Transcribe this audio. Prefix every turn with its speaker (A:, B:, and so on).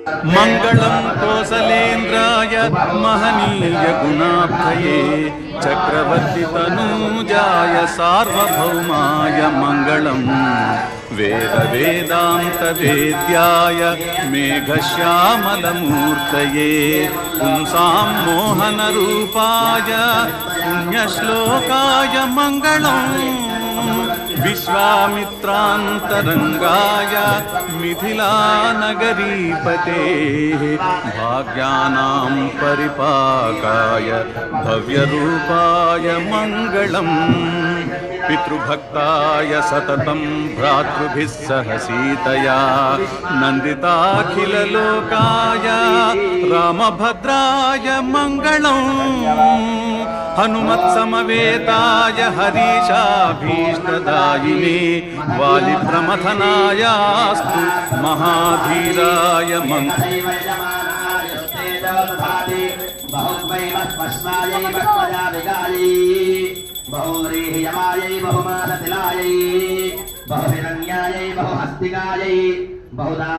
A: मंगलम कौसलेन्द्राय महनीय गुणाब्धये चक्रवर्ती तनूजाय सार्वभौमाय मंगलम वेद वेदांत वेद्याय मेघश्यामलमूर्तये पुंसां मोहन रूपाय पुण्यश्लोकाय मंगलम विश्वामित्रान्तरंगाय मिथिलानगरीपते भाग्यानां परिपाकाय भव्यरूपाय मंगलम् पितृभक्ताय सततं भ्रातृभिः सह सीतया नन्दिताखिललोकाय रामभद्राय मंगलम् हनुमत्समवेताय हरीशाभीष्टदायिने वालिप्रमथनायास्तु महाधीराय
B: बहुव्रीह्यमायै बहुमानतिलायै बहुहिरण्यायै बहुहस्तिकायै बहुधा